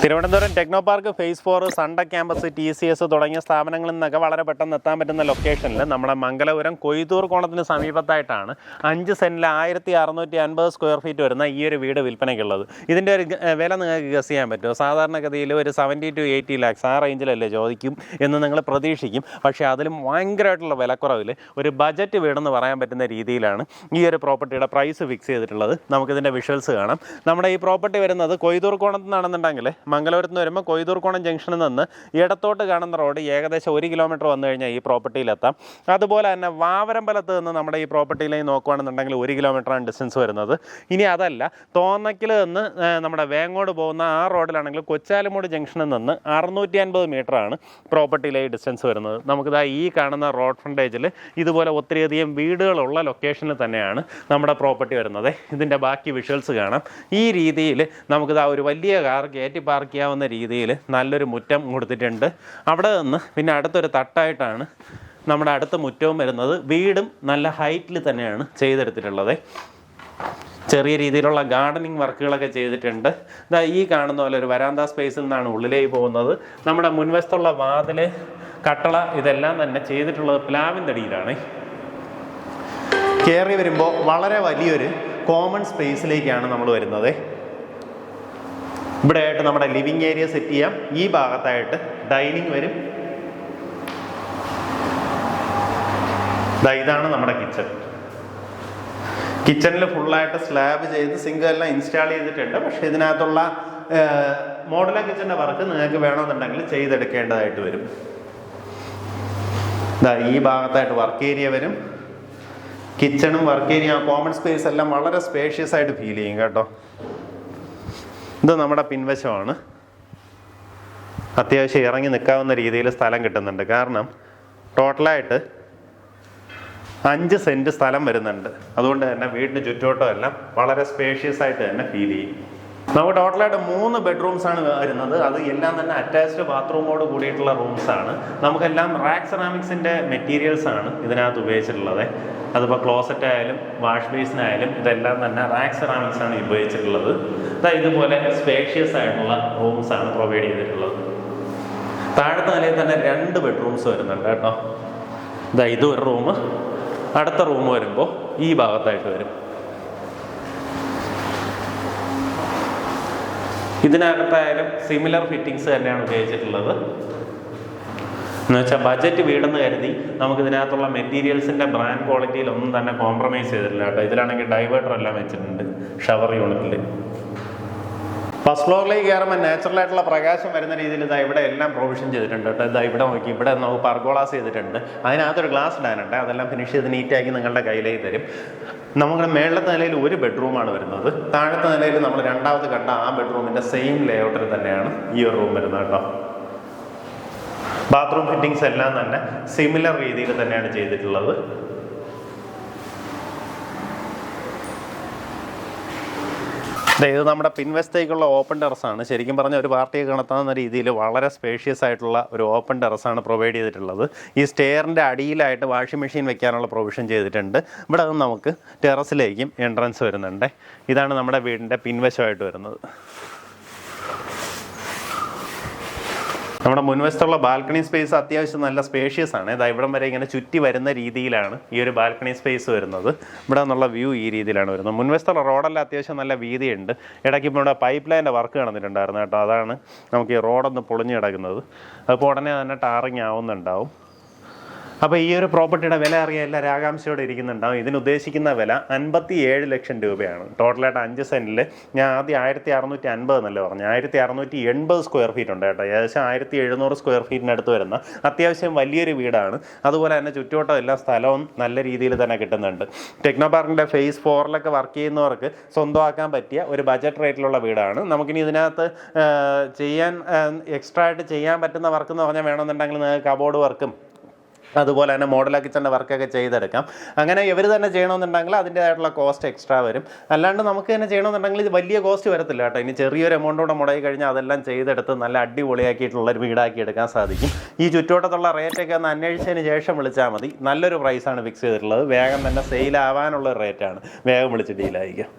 Thiruvananthapuram Technopark phase 4 സൺഡ campus TCS തുടങ്ങിയ സ്ഥാപനങ്ങളിൽ നിന്നൊക്കെ വളരെ പെട്ടെന്ന് എത്താൻ പറ്റുന്ന ലൊക്കേഷനിൽ നമ്മുടെ മംഗലപുരം കൊയ്തൂർ കോണത്തിന് സമീപത്തായിട്ടാണ് 5 സെൻറ്റിൽ 1650 സ്ക്വയർ ഫീറ്റ് വരുന്ന ഈ ഒരു വീട് വിൽപ്പനയ്ക്കുള്ളത്. ഇതിൻ്റെ ഒരു വില നിങ്ങൾക്ക് ഗസ് ചെയ്യാൻ പറ്റുമോ? സാധാരണഗതിയിൽ ഒരു 70 to 80 lakhs ആ റേഞ്ചിലല്ലേ ചോദിക്കും എന്ന് നിങ്ങൾ പ്രതീക്ഷിക്കും. പക്ഷേ അതിലും ഭയങ്കരമായിട്ടുള്ള വിലക്കുറവിൽ ഒരു ബജറ്റ് വീടെന്ന് പറയാൻ പറ്റുന്ന രീതിയിലാണ് ഈ ഒരു പ്രോപ്പർട്ടിയുടെ പ്രൈസ് ഫിക്സ് ചെയ്തിട്ടുള്ളത്. നമുക്കിതിൻ്റെ വിഷ്വൽസ് കാണാം. നമ്മുടെ ഈ പ്രോപ്പർട്ടി വരുന്നത് കൊയ്തൂർ കോണത്ത് നിന്നാണെന്നുണ്ടെങ്കിൽ മംഗലപുരത്ത് നിന്ന് വരുമ്പോൾ കൊയ്തൂർക്കോണം ജംഗ്ഷനിൽ നിന്ന് ഇടത്തോട്ട് കാണുന്ന റോഡ് ഏകദേശം 1 കിലോമീറ്റർ വന്നു കഴിഞ്ഞാൽ ഈ പ്രോപ്പർട്ടിയിലെത്താം. അതുപോലെ തന്നെ വാവരമ്പലത്ത് നിന്ന് നമ്മുടെ ഈ പ്രോപ്പർട്ടിയിലേക്ക് നോക്കുകയാണെന്നുണ്ടെങ്കിൽ 1 കിലോമീറ്ററാണ് ഡിസ്റ്റൻസ് വരുന്നത്. ഇനി അതല്ല, തോന്നയ്ക്കൽ നിന്ന് നമ്മുടെ വേങ്ങോട് പോകുന്ന ആ റോഡിലാണെങ്കിൽ കൊച്ചാലുമൂട് ജംഗ്ഷനിൽ നിന്ന് 650 മീറ്ററാണ് പ്രോപ്പർട്ടിയിലേക്ക് ഡിസ്റ്റൻസ് വരുന്നത്. നമുക്കിതാ ഈ കാണുന്ന റോഡ് ഫ്രണ്ടേജിൽ ഇതുപോലെ ഒത്തിരിയധികം വീടുകളുള്ള ലൊക്കേഷനിൽ തന്നെയാണ് നമ്മുടെ പ്രോപ്പർട്ടി വരുന്നത്. ഇതിൻ്റെ ബാക്കി വിഷ്വൽസ് കാണാം. ഈ രീതിയിൽ നമുക്കിതാ ഒരു വലിയ കാർ കയറ്റി പാർക്ക് ചെയ്യാവുന്ന രീതിയിൽ നല്ലൊരു മുറ്റം കൊടുത്തിട്ടുണ്ട്. അവിടെ നിന്ന് പിന്നെ അടുത്തൊരു തട്ടായിട്ടാണ് നമ്മുടെ അടുത്ത മുറ്റവും വരുന്നത്. വീടും നല്ല ഹൈറ്റിൽ തന്നെയാണ് ചെയ്തെടുത്തിട്ടുള്ളത്. ചെറിയ രീതിയിലുള്ള ഗാർഡനിങ് വർക്കുകളൊക്കെ ചെയ്തിട്ടുണ്ട്. ഇതാ ഈ കാണുന്ന പോലെ ഒരു വരാന്ത സ്പേസിൽ നിന്നാണ് ഉള്ളിലേക്ക് പോകുന്നത്. നമ്മുടെ മുൻവശത്തുള്ള വാതിൽ, കട്ടള ഇതെല്ലാം തന്നെ ചെയ്തിട്ടുള്ളത് പ്ലാവിൻ തടിയിലാണ്. കയറി വരുമ്പോൾ വളരെ വലിയൊരു കോമൺ സ്പേസിലേക്കാണ് നമ്മൾ വരുന്നത്. ഇവിടെ ആയിട്ട് നമ്മുടെ ലിവിങ് ഏരിയ സെറ്റ് ചെയ്യാം. ഈ ഭാഗത്തായിട്ട് ഡൈനിങ് വരും. ഇതാണ് നമ്മുടെ കിച്ചൺ. കിച്ചണിൽ ഫുള്ളായിട്ട് സ്ലാബ് ചെയ്ത് സിങ്ക് എല്ലാം ഇൻസ്റ്റാൾ ചെയ്തിട്ടുണ്ട്. പക്ഷേ ഇതിനകത്തുള്ള മോഡുലാർ കിച്ചൻ്റെ വർക്ക് നിങ്ങൾക്ക് വേണമെന്നുണ്ടെങ്കിൽ ചെയ്തെടുക്കേണ്ടതായിട്ട് വരും. ഈ ഭാഗത്തായിട്ട് വർക്ക് ഏരിയ വരും. കിച്ചണും വർക്ക് ഏരിയ കോമൺ സ്പേസ് എല്ലാം വളരെ സ്പേഷ്യസ് ആയിട്ട് ഫീൽ ചെയ്യും കേട്ടോ. ഇത് നമ്മുടെ പിൻവശമാണ്. അത്യാവശ്യം ഇറങ്ങി നിൽക്കാവുന്ന രീതിയിൽ സ്ഥലം കിട്ടുന്നുണ്ട്. കാരണം ടോട്ടലായിട്ട് 5 സെൻറ്റ് സ്ഥലം വരുന്നുണ്ട്. അതുകൊണ്ട് തന്നെ വീടിന് ചുറ്റോട്ടം എല്ലാം വളരെ സ്പേഷ്യസ് ആയിട്ട് തന്നെ ഫീൽ ചെയ്യും. നമുക്ക് ടോട്ടലായിട്ട് 3 ബെഡ്റൂംസ് ആണ് വരുന്നത്. അത് എല്ലാം തന്നെ അറ്റാച്ച്ഡ് ബാത്റൂമോട് കൂടിയിട്ടുള്ള റൂംസാണ്. നമുക്കെല്ലാം റാക്ക് സെറാമിക്സിൻ്റെ മെറ്റീരിയൽസ് ആണ് ഇതിനകത്ത് ഉപയോഗിച്ചിട്ടുള്ളത്. അതിപ്പോൾ ക്ലോസറ്റ് ആയാലും വാഷ് ബേസിനായാലും ഇതെല്ലാം തന്നെ റാക്ക് സെറാമിക്സ് ആണ് ഉപയോഗിച്ചിട്ടുള്ളത്. ഇതുപോലെ സ്പേഷ്യസ് ആയിട്ടുള്ള റൂംസാണ് പ്രൊവൈഡ് ചെയ്തിട്ടുള്ളത്. താഴത്തെ നിലയിൽ തന്നെ 2 ബെഡ്റൂംസ് വരുന്നുണ്ട് കേട്ടോ. ഇത് ഒരു റൂം. അടുത്ത റൂം വരുമ്പോൾ ഈ ഭാഗത്തായിട്ട് വരും. ഇതിനകത്തായാലും സിമിലർ ഫിറ്റിങ്സ് തന്നെയാണ് ഉപയോഗിച്ചിട്ടുള്ളത്. എന്ന് വെച്ചാൽ ബജറ്റ് വീടെന്ന് കരുതി നമുക്കിതിനകത്തുള്ള മെറ്റീരിയൽസിൻ്റെ ബ്രാൻഡ് ക്വാളിറ്റിയിലൊന്നും തന്നെ കോംപ്രമൈസ് ചെയ്തിട്ടില്ല കേട്ടോ. ഇതിലാണെങ്കിൽ ഡൈവേർട്ടർ എല്ലാം വെച്ചിട്ടുണ്ട് ഷവർ യൂണിറ്റിൽ. ഫസ്റ്റ് ഫ്ലോറിലേക്ക് കയറുമ്പോൾ നാച്ചുറലായിട്ടുള്ള പ്രകാശം വരുന്ന രീതിയിൽ ഇവിടെ എല്ലാം പ്രൊവിഷൻ ചെയ്തിട്ടുണ്ട് കേട്ടോ. ഇവിടെ നോക്കി, ഇവിടെ നമുക്ക് പർഗോളാസ് ചെയ്തിട്ടുണ്ട്. അതിനകത്തൊരു ഗ്ലാസ് ഇടാനുണ്ട്. അതെല്ലാം ഫിനിഷ് ചെയ്ത് നീറ്റാക്കി നിങ്ങളുടെ കയ്യിലേക്ക് തരും. നമ്മുടെ മേളത്തെ നിലയിൽ 1 ബെഡ്റൂമാണ് വരുന്നത്. താഴത്തെ നിലയിൽ നമ്മൾ രണ്ടാമത് കണ്ട ആ ബെഡ്റൂമിൻ്റെ സെയിം ലേഔട്ടിൽ തന്നെയാണ് ഈ ഒരു റൂം വരുന്നത് കേട്ടോ. ബാത്റൂം ഫിറ്റിങ്സ് എല്ലാം തന്നെ സിമിലർ രീതിയിൽ തന്നെയാണ് ചെയ്തിട്ടുള്ളത്. ഇത് നമ്മുടെ പിൻവശത്തേക്കുള്ള ഓപ്പൺ ടെറസാണ്. ശരിക്കും പറഞ്ഞാൽ ഒരു പാർട്ടിയെ നടത്താവുന്ന രീതിയിൽ വളരെ സ്പേഷ്യസ് ആയിട്ടുള്ള ഒരു ഓപ്പൺ ടെറസാണ് പ്രൊവൈഡ് ചെയ്തിട്ടുള്ളത്. ഈ സ്റ്റെയറിൻ്റെ അടിയിലായിട്ട് വാഷിംഗ് മെഷീൻ വെക്കാനുള്ള പ്രൊവിഷൻ ചെയ്തിട്ടുണ്ട്. ഇവിടെ നിന്ന് നമുക്ക് ടെറസിലേക്കും എൻട്രൻസ് വരുന്നുണ്ട്. ഇതാണ് നമ്മുടെ വീടിൻ്റെ പിൻവശമായിട്ട് വരുന്നത്. നമ്മുടെ മുൻവശത്തുള്ള ബാൽക്കണി സ്പേസ് അത്യാവശ്യം നല്ല സ്പേഷ്യസ് ആണ്. ഇവിടം വരെ ഇങ്ങനെ ചുറ്റി വരുന്ന രീതിയിലാണ് ഈ ഒരു ബാൽക്കണി സ്പേസ് വരുന്നത്. ഇവിടെ നിന്നുള്ള വ്യൂ ഈ രീതിയിലാണ് വരുന്നത്. മുൻവശത്തുള്ള റോഡെല്ലാം അത്യാവശ്യം നല്ല വീതിയുണ്ട്. ഇടയ്ക്ക് ഇപ്പോൾ ഇവിടെ പൈപ്പ് ലൈൻ്റെ വർക്ക് നടന്നിട്ടുണ്ടായിരുന്നു കേട്ടോ. അതാണ് നമുക്ക് ഈ റോഡൊന്ന് പൊളിഞ്ഞ് കിടക്കുന്നത്. അതിപ്പോൾ ഉടനെ തന്നെ ടാറിങ് ആവുന്നുണ്ടാവും. അപ്പോൾ ഈ ഒരു പ്രോപ്പർട്ടിയുടെ വില അറിയാൻ എല്ലാവരും ആകാംക്ഷയോടെ ഇരിക്കുന്നുണ്ടാവും. ഇതിനുദ്ദേശിക്കുന്ന വില 57 ലക്ഷം രൂപയാണ്. ടോട്ടലായിട്ട് 5 സെൻറ്റിൽ ഞാൻ ആദ്യം 1650 എന്നല്ലേ പറഞ്ഞു, 1680 സ്ക്വയർ ഫീറ്റ് ഉണ്ട് കേട്ടോ. ഏകദേശം 1700 സ്ക്വയർ ഫീറ്റിനടുത്ത് വരുന്ന അത്യാവശ്യം വലിയൊരു വീടാണ്. അതുപോലെ തന്നെ ചുറ്റുവട്ടം എല്ലാ സ്ഥലവും നല്ല രീതിയിൽ തന്നെ കിട്ടുന്നുണ്ട്. ടെക്നോ പാർക്കിൻ്റെ ഫേസ് 4 വർക്ക് ചെയ്യുന്നവർക്ക് സ്വന്തമാക്കാൻ പറ്റിയ ഒരു ബജറ്റ് റേറ്റിലുള്ള വീടാണ്. നമുക്കിനി ഇതിനകത്ത് എക്സ്ട്രാ ആയിട്ട് ചെയ്യാൻ പറ്റുന്ന വർക്ക് എന്ന് പറഞ്ഞാൽ വേണമെന്നുണ്ടെങ്കിൽ നിങ്ങൾക്ക് കബോർഡ് വർക്കും അതുപോലെ തന്നെ മോഡലാർ കിച്ചൻ്റെ വർക്കൊക്കെ ചെയ്തെടുക്കാം. അങ്ങനെ ഇവർ തന്നെ ചെയ്യണമെന്നുണ്ടെങ്കിൽ അതിൻ്റേതായിട്ടുള്ള കോസ്റ്റ് എക്സ്ട്രാ വരും. അല്ലാണ്ട് നമുക്ക് തന്നെ ചെയ്യണമെന്നുണ്ടെങ്കിൽ ഇത് വലിയ കോസ്റ്റ് വരത്തില്ല കേട്ടോ. ഇനി ചെറിയൊരു എമൗണ്ടോടെ മുടങ്ങി കഴിഞ്ഞാൽ അതെല്ലാം ചെയ്തെടുത്ത് നല്ല അടിപൊളിയാക്കിയിട്ടുള്ളൊരു വീടാക്കി എടുക്കാൻ സാധിക്കും. ഈ ചുറ്റുവട്ടത്തുള്ള റേറ്റൊക്കെ ഒന്ന് അന്വേഷിച്ചതിന് ശേഷം വിളിച്ചാൽ മതി. നല്ലൊരു പ്രൈസാണ് ഫിക്സ് ചെയ്തിട്ടുള്ളത്. വേഗം തന്നെ സെയിലാവാനുള്ള റേറ്റാണ്. വേഗം വിളിച്ച് ഡീലായിരിക്കും.